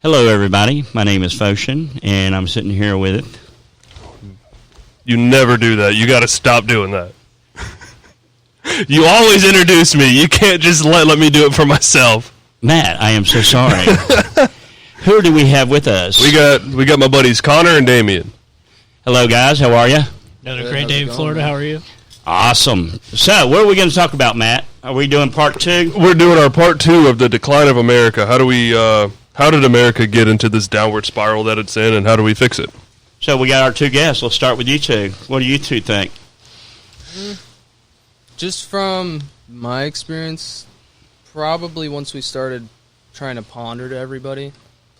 Hello, everybody. My name is Foshin, and I'm sitting here with it. You never do that. You got to stop doing that. You always introduce me. You can't just let me do it for myself. Matt, I am so sorry. Who do we have with us? We got my buddies Connor and Damien. Hello, guys. How are you? Another great day in Florida. How are you? Awesome. So, what are we going to talk about, Matt? Are we doing part two? We're doing our part two of the decline of America. How did America get into this downward spiral that it's in, and how do we fix it? So, we got our two guests. Let's start with you two. What do you two think? Just from my experience, probably once we started trying to ponder to everybody,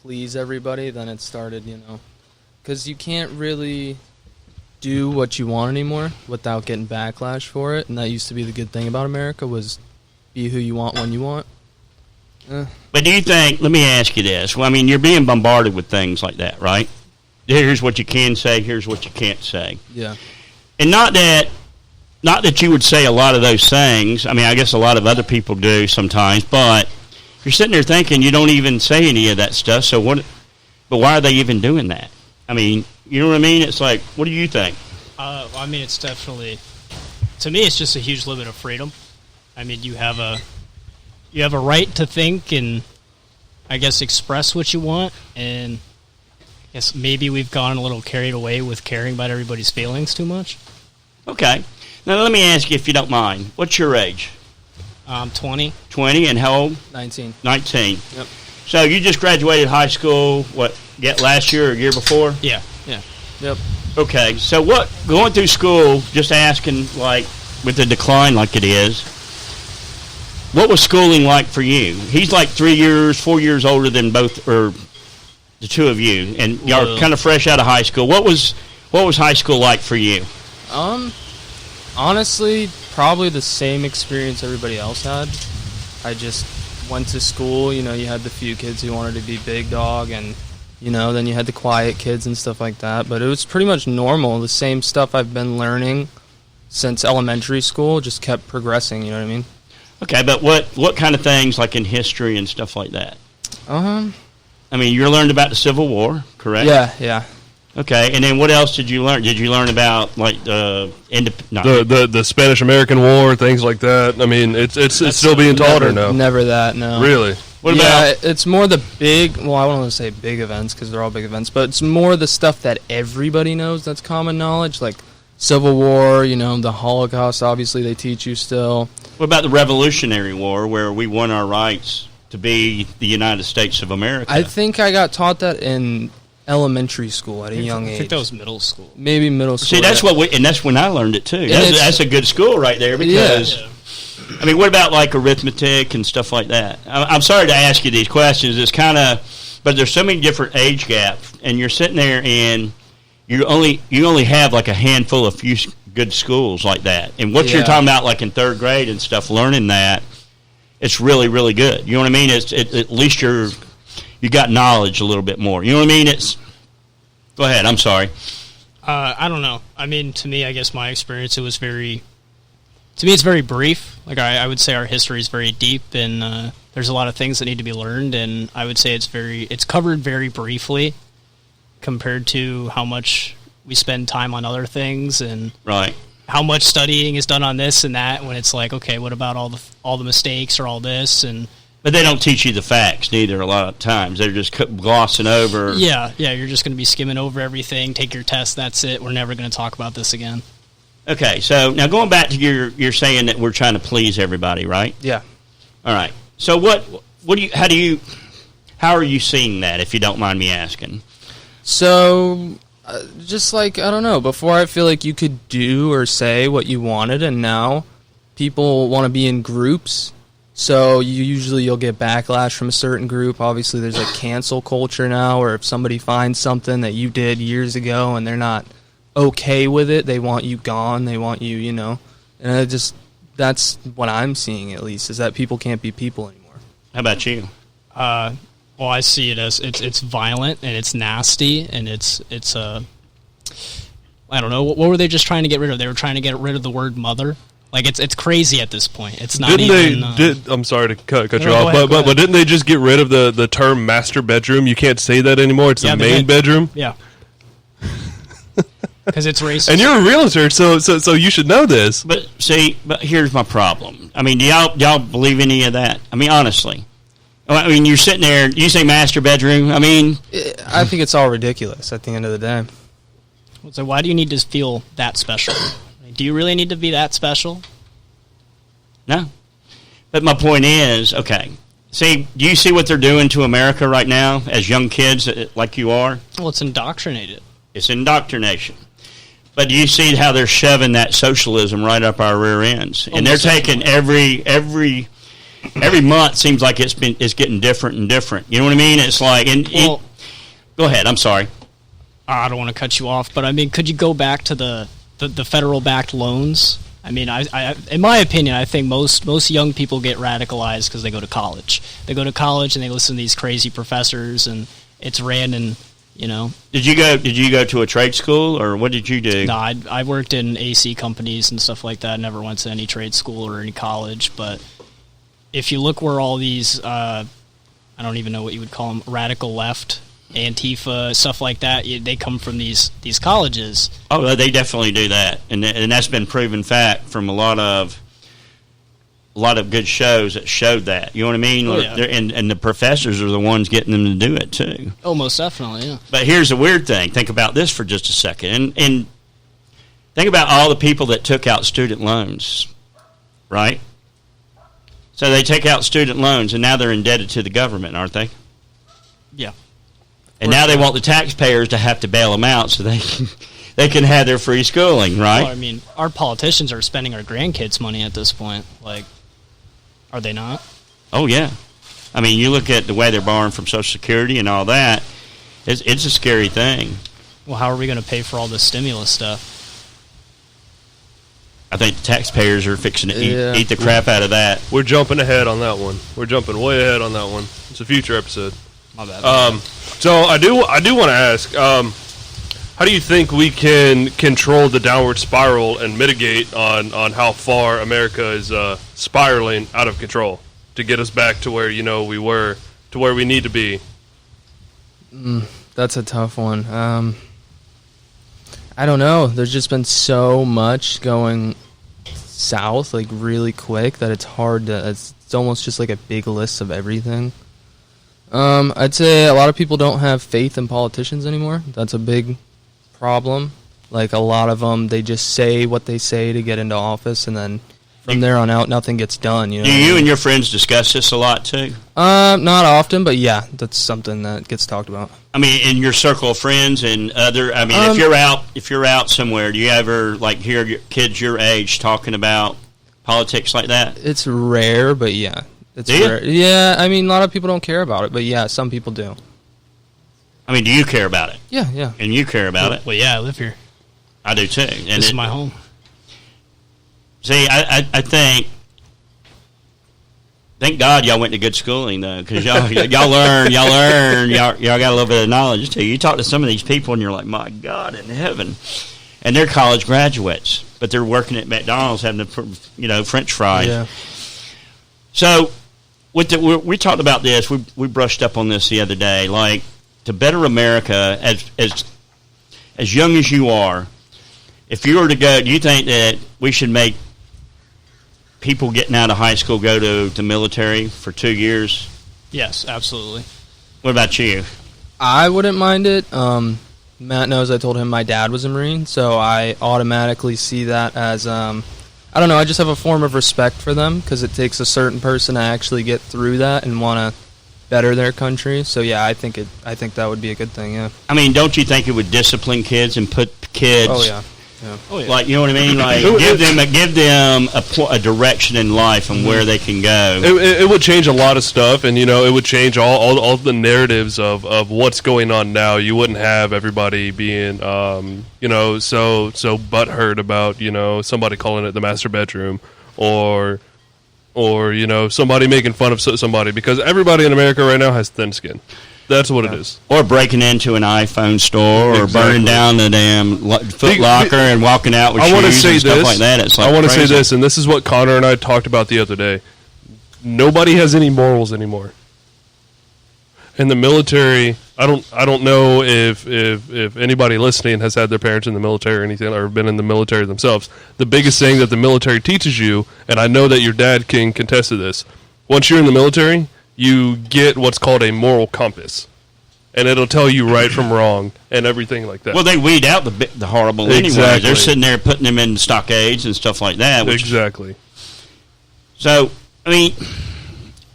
please everybody, then it started, because you can't really do what you want anymore without getting backlash for it, and that used to be the good thing about America, was be who you want when you want. But do you think, let me ask you this, well, I mean, you're being bombarded with things like that, right? Here's what you can say, here's what you can't say. Yeah. And not that you would say a lot of those things. I mean, I guess a lot of other people do sometimes, but you're sitting there thinking you don't even say any of that stuff, so but why are they even doing that? I mean, you know what I mean? It's like, what do you think? I mean, it's definitely, to me, it's just a huge limit of freedom. I mean, you have a right to think and, I guess, express what you want, and I guess maybe we've gone a little carried away with caring about everybody's feelings too much. Okay. Now, let me ask you, if you don't mind, what's your age? 20. 20, and how old? 19. 19. Yep. So you just graduated high school, last year or year before? Yeah. Yep. Okay, so going through school, just asking, like, with the decline like it is, what was schooling like for you? He's like 4 years older than both, or the two of you, and y'all are kind of fresh out of high school. What was high school like for you? Honestly, probably the same experience everybody else had. I just went to school, you had the few kids who wanted to be big dog, and, then you had the quiet kids and stuff like that. But it was pretty much normal. The same stuff I've been learning since elementary school just kept progressing, you know what I mean? Okay, but what kind of things, like in history and stuff like that? I mean, you learned about the Civil War, correct? Yeah. Okay, and then what else did you learn? Did you learn about, like, the Spanish American War, things like that? I mean, it's still being taught or no? Never that, no. Really? What about? It's more the big, well, I don't want to say big events because they're all big events, but it's more the stuff that everybody knows that's common knowledge, like Civil War, the Holocaust, obviously they teach you still. What about the Revolutionary War, where we won our rights to be the United States of America? I think I got taught that in elementary school at a young age. I think that was middle school. Maybe middle school. See, that's that's when I learned it too. That's a good school right there because, I mean, what about like arithmetic and stuff like that? I'm sorry to ask you these questions. It's kind of, but there's so many different age gaps, and you're sitting there and you only have like a handful of few good schools like that. And what you're talking about, like in third grade and stuff, learning that, it's really, really good. You know what I mean? At least you got knowledge a little bit more. You know what I mean? Go ahead. I'm sorry. I don't know. I mean, to me, I guess my experience, it's very brief. Like, I would say our history is very deep, and there's a lot of things that need to be learned, and I would say it's covered very briefly compared to how much we spend time on other things, and right. How much studying is done on this and that, when it's like, okay, what about all the mistakes or all this? But they don't teach you the facts neither a lot of times. They're just glossing over. Yeah, you're just going to be skimming over everything, take your test, that's it. We're never going to talk about this again. Okay, so now going back to you're saying that we're trying to please everybody, right? Yeah. All right. So how are you seeing that, if you don't mind me asking? So, just like, I don't know, before I feel like you could do or say what you wanted, and now people want to be in groups. So you'll get backlash from a certain group. Obviously, there's like cancel culture now, where if somebody finds something that you did years ago and they're not okay with it, they want you gone. They want you, And that's what I'm seeing, at least, is that people can't be people anymore. How about you? Well, I see it as it's violent and it's nasty and it's I don't know, what were they just trying to get rid of? They were trying to get rid of the word mother. Like it's crazy at this point. It's not Didn't even. I'm sorry to cut you No, off, go ahead. but didn't they just get rid of the term master bedroom? You can't say that anymore. It's Yeah, the they main did. bedroom. Yeah. Because it's racist. And you're a realtor, so you should know this. But here's my problem. I mean, do y'all believe any of that? I mean, honestly. I mean, you're sitting there, you say master bedroom. I mean, I think it's all ridiculous at the end of the day. So why do you need to feel that special? Do you really need to be that special? no. But my point is, okay. See, do you see what they're doing to America right now as young kids like you are? Well, it's indoctrinated. It's indoctrination. But do you see how they're shoving that socialism right up our rear ends? And they're taking every month seems like it's getting different and different. You know what I mean? It's like go ahead. I'm sorry. I don't want to cut you off, but I mean, could you go back to the federal backed loans? I mean, I in my opinion, I think most young people get radicalized because they go to college. They go to college and they listen to these crazy professors, and it's random. You know. Did you go to a trade school, or what did you do? No, I worked in AC companies and stuff like that. I never went to any trade school or any college. But if you look where all these, I don't even know what you would call them, radical left, Antifa, stuff like that, they come from these colleges. Oh, they definitely do that, and that's been proven fact from a lot of good shows that showed that. You know what I mean? Oh, yeah. And the professors are the ones getting them to do it too. Oh, most definitely, yeah. But here's the weird thing. Think about this for just a second, and think about all the people that took out student loans, right? So they take out student loans, and now they're indebted to the government, aren't they? Yeah. And now they want the taxpayers to have to bail them out so they can have their free schooling, right? Well, I mean, our politicians are spending our grandkids' money at this point. Like, are they not? Oh, yeah. I mean, you look at the way they're borrowing from Social Security and all that, it's a scary thing. Well, how are we going to pay for all this stimulus stuff? I think the taxpayers are fixing to eat the crap out of that. We're jumping ahead on that one. We're jumping way ahead on that one. It's a future episode. My bad. So I do want to ask, how do you think we can control the downward spiral and mitigate on how far America is spiraling out of control to get us back to where we were, to where we need to be? That's a tough one. I don't know. There's just been so much going south, like really quick, that it's hard to. It's almost just like a big list of everything. I'd say a lot of people don't have faith in politicians anymore. That's a big problem. Like a lot of them, they just say what they say to get into office, and then from there on out, nothing gets done. You know? Do you and your friends discuss this a lot too? Not often, but yeah, that's something that gets talked about. I mean, in your circle of friends and other. I mean, if you're out somewhere, do you ever like hear your kids your age talking about politics like that? It's rare, but yeah, it's Do you? rare. Yeah, I mean, a lot of people don't care about it, but yeah, some people do. I mean, do you care about it? Yeah, yeah. And you care about it? Well, yeah, I live here. I do too. And This is my home. See, I think. Thank God y'all went to good schooling though, because y'all learn, y'all got a little bit of knowledge too. You talk to some of these people and you're like, my God in heaven, and they're college graduates, but they're working at McDonald's having French fries. Yeah. So, we talked about this. We brushed up on this the other day. Like to better America, as young as you are, if you were to go, do you think that we should make people getting out of high school go to the military for 2 years? Yes, absolutely. What about you? I wouldn't mind it. Matt knows I told him my dad was a Marine, so I automatically see that as, I don't know, I just have a form of respect for them because it takes a certain person to actually get through that and want to better their country. So yeah, I think that would be a good thing, yeah. I mean, don't you think it would discipline kids and put kids... Oh, yeah. Yeah. Oh, yeah. Like, you know what I mean? Like, give them a direction in life and where they can go. It would change a lot of stuff, and it would change all the narratives of what's going on now. You wouldn't have everybody being so butthurt about somebody calling it the master bedroom or somebody making fun of somebody, because everybody in America right now has thin skin. That's what it is. Or breaking into an iPhone store, or burning down the damn Foot Locker and walking out with shoes and stuff like that. It's like I want to say this, and this is what Connor and I talked about the other day. Nobody has any morals anymore. In the military, I don't know if anybody listening has had their parents in the military or anything, or been in the military themselves. The biggest thing that the military teaches you, and I know that your dad can contest to this, once you're in the military, you get what's called a moral compass, and it'll tell you right from wrong and everything like that. Well, they weed out the horrible Exactly. anyway. They're sitting there putting them in stockades and stuff like that. Exactly. So, I mean,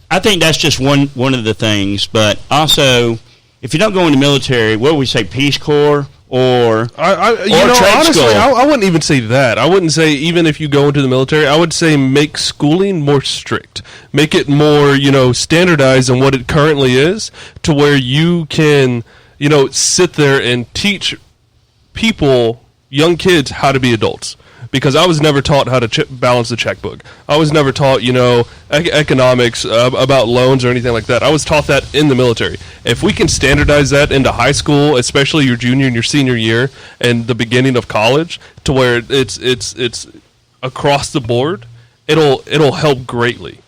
I think that's just one of the things. But also, if you don't go in the military, what do we say, Peace Corps? Or honestly, school. I wouldn't even say that. I wouldn't say even if you go into the military. I would say make schooling more strict, make it more standardized than what it currently is, to where you can sit there and teach people, young kids, how to be adults. Because I was never taught how to balance the checkbook. I was never taught, economics about loans or anything like that. I was taught that in the military. If we can standardize that into high school, especially your junior and your senior year and the beginning of college, to where it's across the board, it'll help greatly.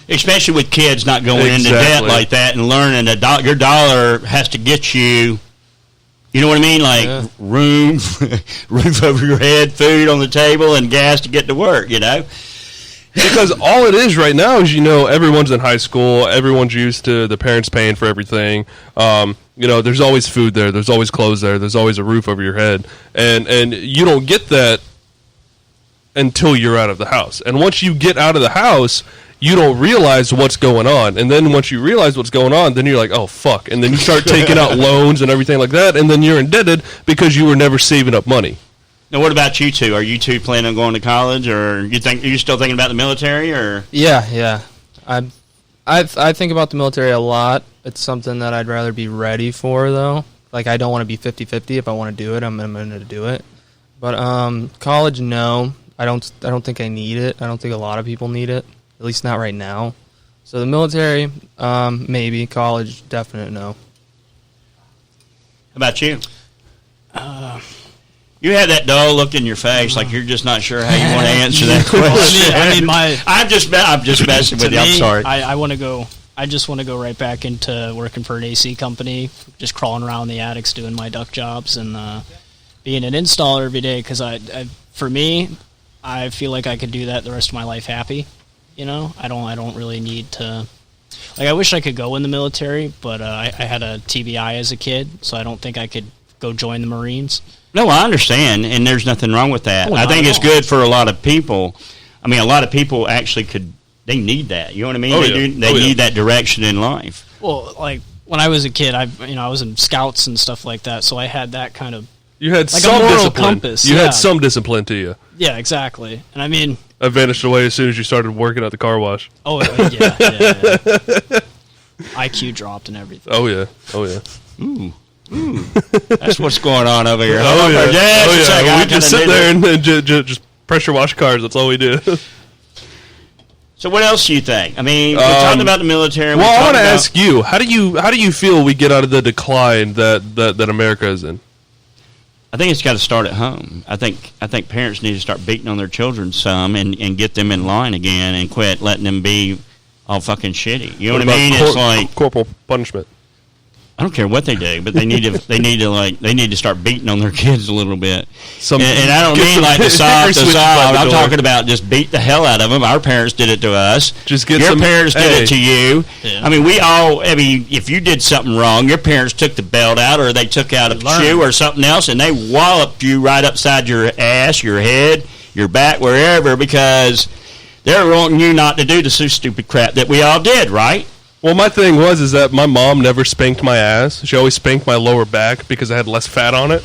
Especially with kids not going into debt like that and learning that your dollar has to get you. You know what I mean? Like room, roof over your head, food on the table, and gas to get to work, Because all it is right now is, everyone's in high school. Everyone's used to the parents paying for everything. There's always food there. There's always clothes there. There's always a roof over your head. And you don't get that until you're out of the house. And once you get out of the house, you don't realize what's going on. And then once you realize what's going on, then you're like, oh, fuck. And then you start taking out loans and everything like that, and then you're indebted because you were never saving up money. Now, what about you two? Are you two planning on going to college, or are you still thinking about the military? Or Yeah. I think about the military a lot. It's something that I'd rather be ready for, though. Like, I don't want to be 50-50. If I want to do it, I'm going to do it. But college, no. I don't think I need it. I don't think a lot of people need it. At least not right now. So the military, maybe. College, definite no. How about you? You have that dull look in your face, like you're just not sure how you want to answer that question. I'm just messing with you. I'm sorry. I want to go. I just want to go right back into working for an AC company, just crawling around the attics doing my duck jobs and being an installer every day. Because for me, I feel like I could do that the rest of my life happy. I don't really need to. Like, I wish I could go in the military, but I had a TBI as a kid, so I don't think I could go join the Marines. No, I understand, and there's nothing wrong with that. I think it's good for a lot of people. I mean, a lot of people actually they need that. You know what I mean? They need that direction in life. Well, like, when I was a kid, I was in scouts and stuff like that, so I had that kind of. You had like some a moral discipline. Compass. You had some discipline to you. Yeah, exactly. And I mean, I vanished away as soon as you started working at the car wash. Oh, yeah. IQ dropped and everything. Oh, yeah. Ooh. That's what's going on over here. Oh, yeah. We just sit there and just pressure wash cars. That's all we do. So what else do you think? I mean, we're talking about the military. Well, I want to ask you, how do you feel we get out of the decline that America is in? I think it's got to start at home. I think parents need to start beating on their children some and get them in line again and quit letting them be all fucking shitty. You know what I mean? It's like corporal punishment. I don't care what they do, but they need to start beating on their kids a little bit. And I don't mean like the soft. I'm talking about just beat the hell out of them. Our parents did it to us. Your parents did it to you. Yeah. I mean, if you did something wrong, your parents took the belt out, or they took out a shoe or something else, and they walloped you right upside your ass, your head, your back, wherever, because they're wanting you not to do the stupid crap that we all did, right? Well, my thing is that my mom never spanked my ass. She always spanked my lower back because I had less fat on it.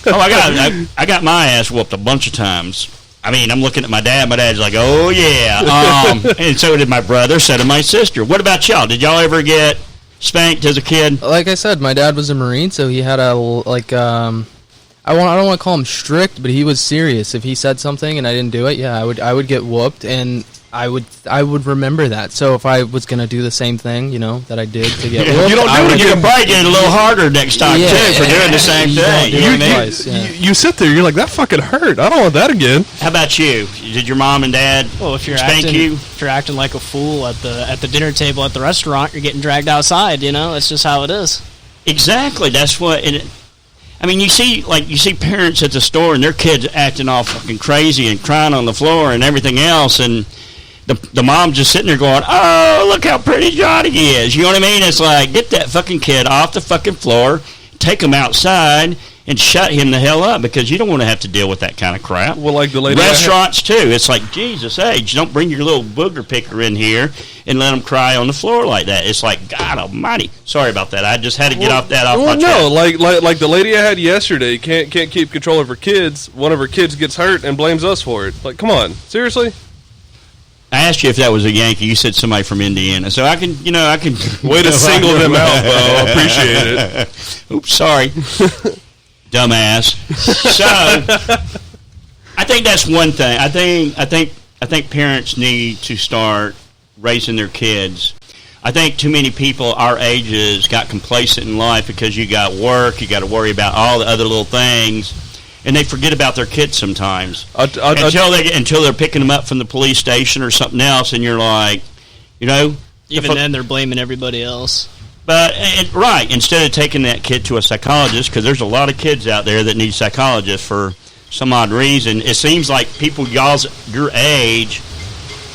I got my ass whooped a bunch of times. I mean, I'm looking at my dad. My dad's like, oh, yeah. And so did my brother, so did my sister. What about y'all? Did y'all ever get spanked as a kid? Like I said, my dad was a Marine, so he had I I don't want to call him strict, but he was serious. If he said something and I didn't do it, yeah, I would get whooped, and I would remember that. So if I was gonna do the same thing, that I did to get whooped, you don't do it. You can probably get it a little harder next time too for doing the same thing. You sit there, you're like, that fucking hurt. I don't want that again. How about you? Did your mom and dad spank you? If you're acting like a fool at the dinner table at the restaurant, you're getting dragged outside. That's just how it is. Exactly. That's what. You see parents at the store and their kids acting all fucking crazy and crying on the floor and everything else, and the mom's just sitting there going, "Oh, look how pretty Johnny is." You know what I mean? It's like, get that fucking kid off the fucking floor, take him outside, and shut him the hell up, because you don't want to have to deal with that kind of crap. Well, like the lady restaurants too. It's like, Jesus age, don't bring your little booger picker in here and let them cry on the floor like that. It's like, God Almighty. Sorry about that. I just had to get off my chest. No, like the lady I had yesterday can't keep control of her kids. One of her kids gets hurt and blames us for it. Like, come on, seriously. I asked you if that was a Yankee. You said somebody from Indiana. So I can. Way to single them out, though. I appreciate it. Oops, sorry. Dumbass. So, I think that's one thing. I think parents need to start raising their kids. I think too many people our ages got complacent in life because you got work, you got to worry about all the other little things, and they forget about their kids sometimes until they're picking them up from the police station or something else, and you're like, even then they're blaming everybody else. But right, instead of taking that kid to a psychologist, because there's a lot of kids out there that need psychologists for some odd reason. It seems like people your age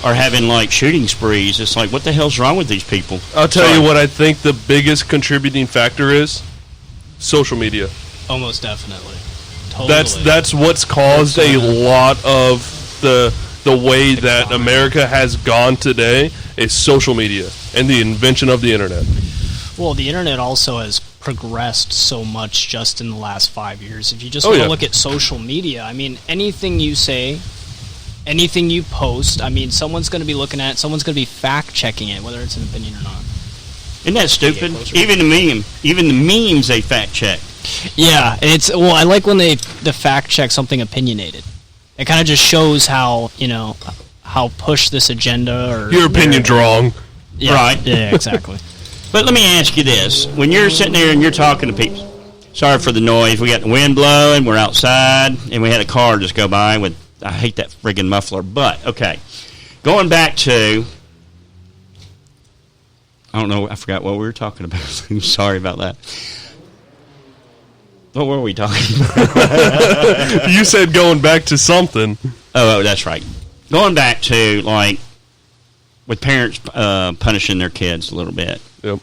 are having like shooting sprees. It's like, what the hell's wrong with these people? I'll tell you what I think the biggest contributing factor is: social media. Almost definitely. Totally. That's what's caused a lot of the way that America has gone today is social media and the invention of the internet. Well, the internet also has progressed so much just in the last 5 years. If you just look at social media, anything you say, anything you post, someone's going to be looking at it, someone's going to be fact-checking it, whether it's an opinion or not. Isn't that stupid? Even the memes they fact-check. Yeah, I like when they fact-check something opinionated. It kind of just shows how push this agenda or... Your opinion's wrong. Yeah, right. Yeah, exactly. But let me ask you this. When you're sitting there and you're talking to people, sorry for the noise, we got the wind blowing, we're outside, and we had a car just go by with, I hate that friggin' muffler, but, okay. Going back to, I don't know, I forgot what we were talking about. Sorry about that. What were we talking about? You said going back to something. Oh, that's right. Going back to, like, with parents punishing their kids a little bit. Yep.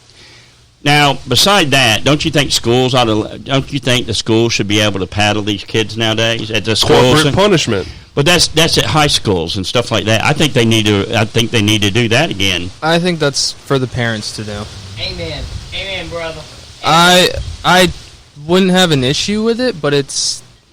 Now, beside that, don't you think the schools should be able to paddle these kids nowadays at the schools? Corporate punishment. But that's at high schools and stuff like that. I think they need to do that again. I think that's for the parents to do. Amen, brother. I wouldn't have an issue with it, but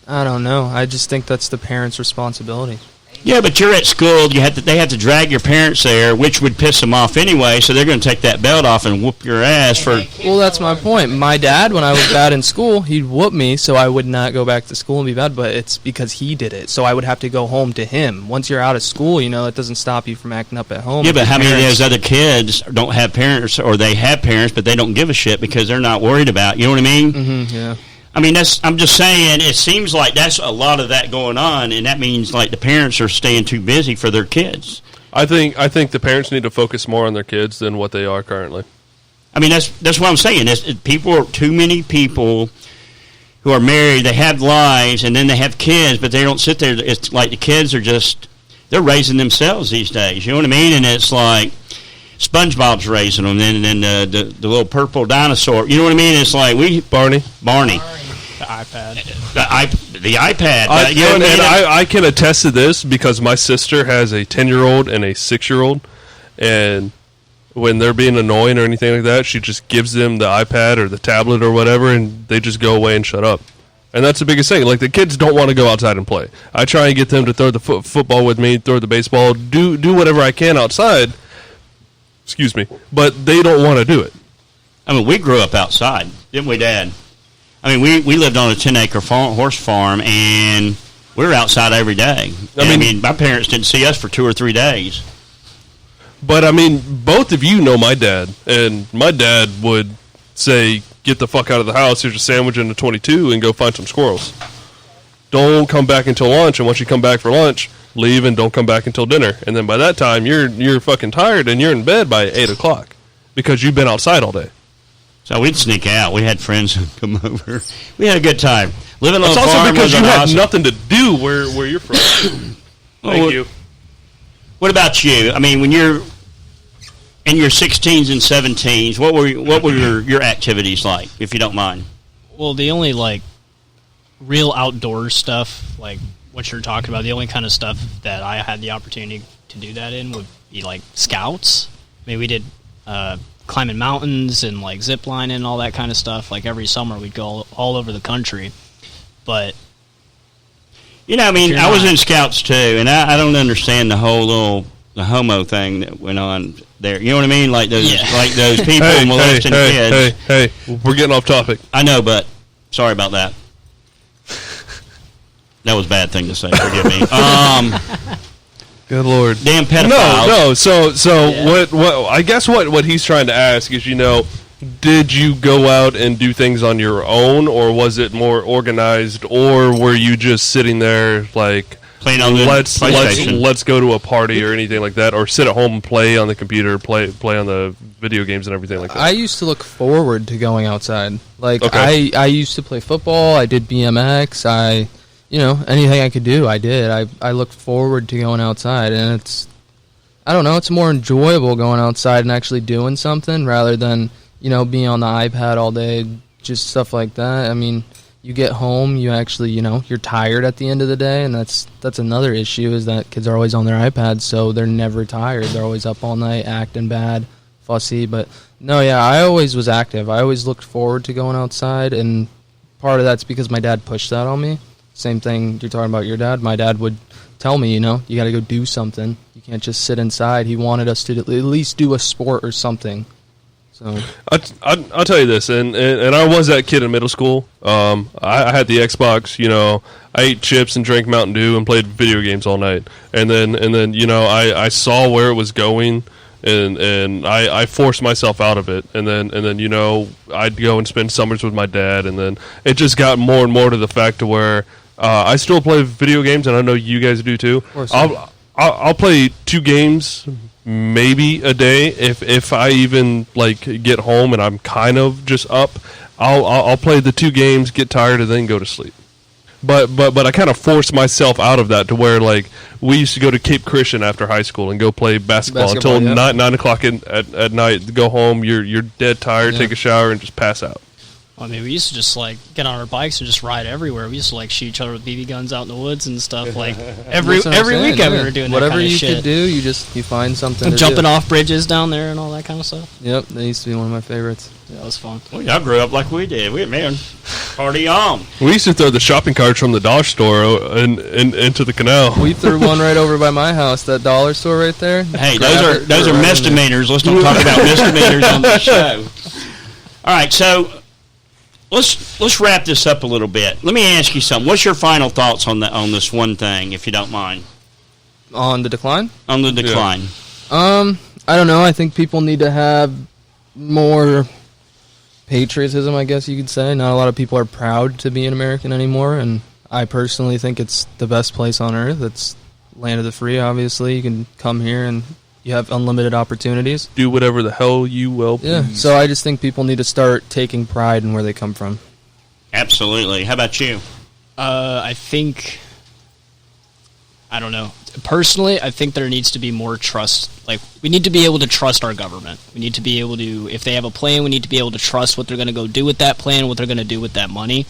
I don't know. I just think that's the parents' responsibility. Yeah, but you're at school. They have to drag your parents there, which would piss them off anyway. So they're going to take that belt off and whoop your ass for. Well, that's my point. My dad, when I was bad in school, he'd whoop me, so I would not go back to school and be bad. But it's because he did it, so I would have to go home to him. Once you're out of school, it doesn't stop you from acting up at home. Yeah, but how many of those other kids don't have parents, or they have parents, but they don't give a shit because they're not worried about? You know what I mean? Mm-hmm, yeah. I'm just saying, it seems like that's a lot of that going on, and that means like the parents are staying too busy for their kids. I think the parents need to focus more on their kids than what they are currently. That's what I'm saying. Too many people who are married, they have lives, and then they have kids, but they don't sit there. It's like the kids are they're raising themselves these days. You know what I mean? And it's like SpongeBob's raising them, and then the little purple dinosaur. You know what I mean? It's like Barney. The iPad. The iPad. I can attest to this because my sister has a 10-year-old and a 6-year-old, and when they're being annoying or anything like that, she just gives them the iPad or the tablet or whatever, and they just go away and shut up. And that's the biggest thing. Like, the kids don't want to go outside and play. I try and get them to throw the football with me, throw the baseball, do whatever I can outside. Excuse me. But they don't want to do it. We grew up outside, didn't we, Dad? I mean, we lived on a 10-acre horse farm, and we were outside every day. I mean, my parents didn't see us for 2 or 3 days. But, I mean, both of you know my dad, and my dad would say, get the fuck out of the house, here's a sandwich and a 22, and go find some squirrels. Don't come back until lunch, and once you come back for lunch, leave and don't come back until dinner. And then by that time, you're fucking tired, and you're in bed by 8 o'clock because you've been outside all day. So we'd sneak out. We had friends who'd come over. We had a good time. Living on a farm. It's also because you had awesome. nothing to do where you're from. Thank you. What about you? I mean, when you're in your 16s and 17s, what were your activities like, if you don't mind? Well, the only, like, real outdoor stuff, like what you're talking about, the only kind of stuff that I had the opportunity to do that in would be, like, scouts. I mean, we did climbing mountains and, like, zip lining and all that kind of stuff. Like, every summer we'd go all over the country. But, you know, I mean, I was in scouts, too, and I don't understand the whole the homo thing that went on there. You know what I mean? Like those people molesting kids. Hey, we're getting off topic. I know, but sorry about that. That was a bad thing to say. Forgive me. Good Lord. Damn pedophiles. No. So yeah. What? I guess what he's trying to ask is, you know, did you go out and do things on your own, or was it more organized, or were you just sitting there like playing on the PlayStation? Let's go to a party or anything like that, or sit at home and play on the computer, play on the video games and everything like that? I used to look forward to going outside. Like, okay. I used to play football. I did BMX. You know, anything I could do, I did. I looked forward to going outside, and I don't know, it's more enjoyable going outside and actually doing something rather than, you know, being on the iPad all day, just stuff like that. I mean, you get home, you actually, you know, you're tired at the end of the day, and that's another issue, is that kids are always on their iPads, so they're never tired. They're always up all night, acting bad, fussy. But, no, yeah, I always was active. I always looked forward to going outside, and part of that's because my dad pushed that on me. Same thing you're talking about your dad. My dad would tell me, you know, you got to go do something. You can't just sit inside. He wanted us to at least do a sport or something. So I'll tell you this, and I was that kid in middle school. I had the Xbox. You know, I ate chips and drank Mountain Dew and played video games all night. And then you know, I saw where it was going, and I forced myself out of it. And then you know, I'd go and spend summers with my dad, and then it just got more and more to the fact to where I still play video games, and I know you guys do too. I'll play 2 games maybe a day if I even like get home and I'm kind of just up. I'll play the 2 games, get tired, and then go to sleep. But I kind of forced myself out of that to where, like, we used to go to Cape Christian after high school and go play basketball until 9 o'clock at night. Go home, you're dead tired, take a shower, and just pass out. I mean, we used to just, like, get on our bikes and just ride everywhere. We used to, like, shoot each other with BB guns out in the woods and stuff. Like, every weekend we were doing whatever that kind of shit. Whatever you could do, you find something to jumping do. off bridges down there and all that kind of stuff. Yep, that used to be one of my favorites. Yeah, that was fun. Well, y'all grew up like we did. Party on. We used to throw the shopping carts from the dollar store into the canal. We threw one right over by my house, that dollar store right there. Hey, those are misdemeanors. Let's not talk about misdemeanors on the show. All right, so let's wrap this up a little bit. Let me ask you something. What's your final thoughts on this one thing, if you don't mind? On the decline? On the decline. Yeah. I don't know. I think people need to have more patriotism, I guess you could say. Not a lot of people are proud to be an American anymore, and I personally think it's the best place on earth. It's land of the free, obviously. You can come here and you have unlimited opportunities. Do whatever the hell you will, please. Yeah, so I just think people need to start taking pride in where they come from. Absolutely. How about you? I think, I don't know. Personally, I think there needs to be more trust. Like, we need to be able to trust our government. We need to be able to, if they have a plan, we need to be able to trust what they're going to go do with that plan, what they're going to do with that money,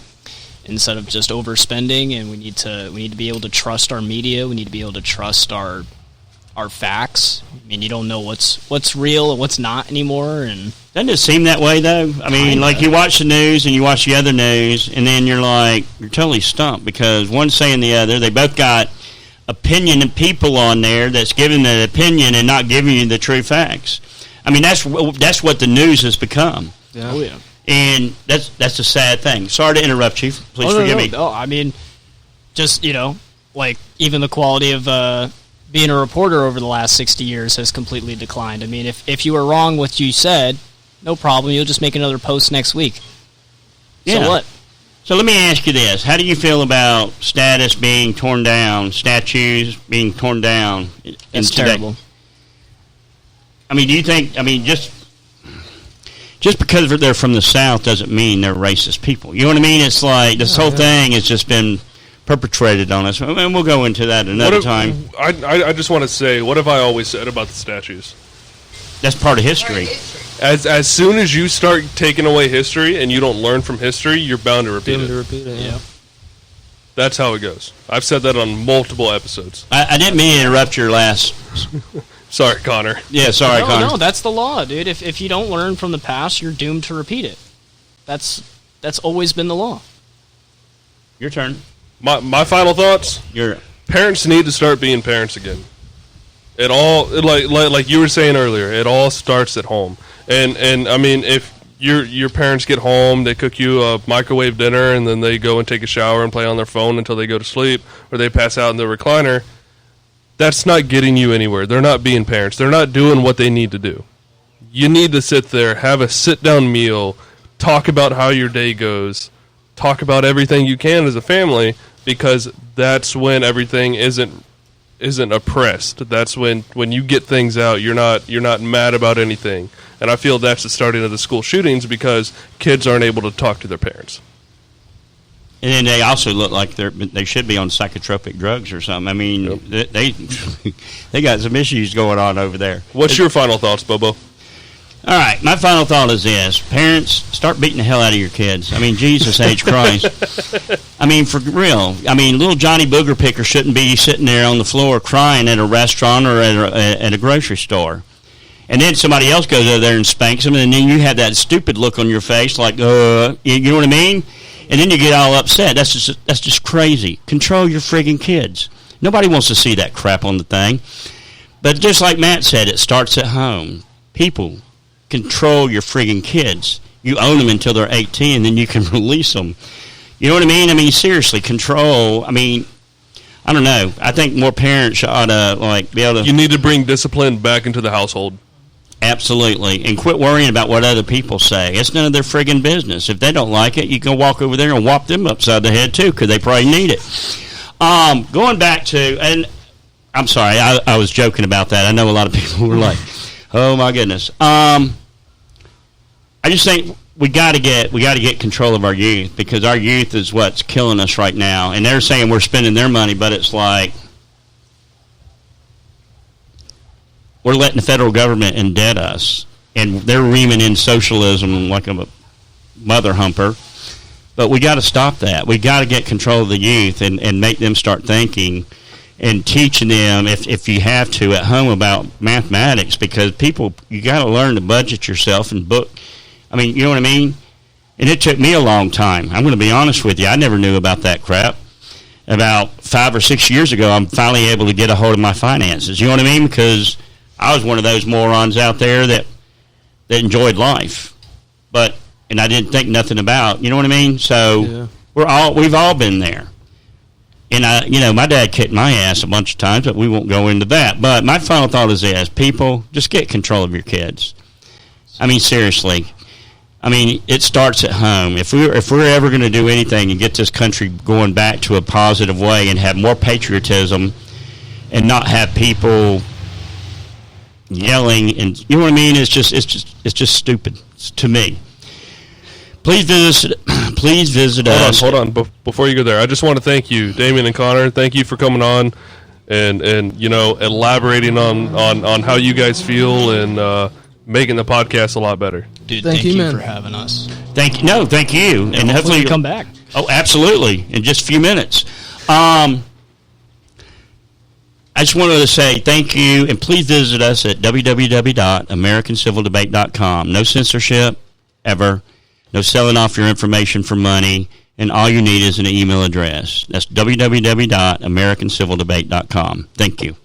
instead of just overspending. And we need to be able to trust our media. We need to be able to trust our facts. I mean, you don't know what's real and what's not anymore. And doesn't it seem that way, though? I mean, like, you watch the news and you watch the other news, and then you're totally stumped, because one's saying the other. They both got opinion and people on there that's giving the opinion and not giving you the true facts. I mean, that's what the news has become. Yeah. Oh, yeah. And that's a sad thing. Sorry to interrupt, Chief. Please forgive me. No, I mean, just, like, even the quality of being a reporter over the last 60 years has completely declined. I mean, if you were wrong what you said, no problem. You'll just make another post next week. Yeah. So what? So let me ask you this. How do you feel about status being torn down, statues being torn down? It's terrible. I mean, do you think, just because they're from the South doesn't mean they're racist people. You know what I mean? It's like this whole thing has just been perpetrated on us. And we'll go into that another time. I just want to say, what have I always said about the statues? That's part of history. As soon as you start taking away history and you don't learn from history, you're bound to repeat it. Yeah. That's how it goes. I've said that on multiple episodes. I didn't mean to interrupt your last... Sorry, Connor. Yeah, sorry, Connor. No, that's the law, dude. If you don't learn from the past, you're doomed to repeat it. That's always been the law. Your turn. My final thoughts. Parents need to start being parents again. It all like you were saying earlier. It all starts at home. And I mean, if your parents get home, they cook you a microwave dinner, and then they go and take a shower and play on their phone until they go to sleep, or they pass out in the recliner. That's not getting you anywhere. They're not being parents. They're not doing what they need to do. You need to sit there, have a sit-down meal, talk about how your day goes, talk about everything you can as a family, because that's when everything isn't oppressed. That's when you get things out, you're not mad about anything. And I feel that's the starting of the school shootings, because kids aren't able to talk to their parents. And then they also look like they should be on psychotropic drugs or something. I mean, Yep. they got some issues going on over there. What's your final thoughts, Bobo? All right, my final thought is this. Parents, start beating the hell out of your kids. I mean, Jesus H. Christ. I mean, for real. I mean, little Johnny Booger Picker shouldn't be sitting there on the floor crying at a restaurant or at a grocery store. And then somebody else goes over there and spanks them, and then you have that stupid look on your face like, you know what I mean? And then you get all upset. That's just crazy. Control your friggin' kids. Nobody wants to see that crap on the thing. But just like Matt said, it starts at home. People, control your friggin' kids. You own them until they're 18, then you can release them. You know what I mean? I mean, seriously, control. I mean, I don't know. I think more parents ought to be able to... You need to bring discipline back into the household. Absolutely. And quit worrying about what other people say. It's none of their friggin' business. If they don't like it, you can walk over there and whop them upside the head, too, because they probably need it. Going back to... And I'm sorry, I was joking about that. I know a lot of people were like, oh, my goodness. I just think we got to get control of our youth, because our youth is what's killing us right now. And they're saying we're spending their money, but it's like... We're letting the federal government indebt us, and they're reaming in socialism like a mother humper. But we got to stop that. We got to get control of the youth and make them start thinking and teaching them, if you have to, at home about mathematics, because you got to learn to budget yourself and book. I mean, you know what I mean? And it took me a long time. I'm going to be honest with you. I never knew about that crap. About 5 or 6 years ago, I'm finally able to get a hold of my finances. You know what I mean? Because I was one of those morons out there that enjoyed life, and I didn't think nothing about. You know what I mean? So we've all been there. And my dad kicked my ass a bunch of times, but we won't go into that. But my final thought is this: people, just get control of your kids. I mean, seriously. I mean, it starts at home. If we're ever going to do anything and get this country going back to a positive way and have more patriotism, and not have people yelling, and you know what I mean? It's just stupid to me. Please visit us. Hold on. Before you go there, I just want to thank you, Damien and Connor. Thank you for coming on and elaborating on how you guys feel and making the podcast a lot better. Dude, thank you for having us. Thank you. And hopefully you come back. Oh, absolutely. In just a few minutes. I just wanted to say thank you, and please visit us at www.americancivildebate.com. No censorship, ever. No selling off your information for money, and all you need is an email address. That's www.americancivildebate.com. Thank you.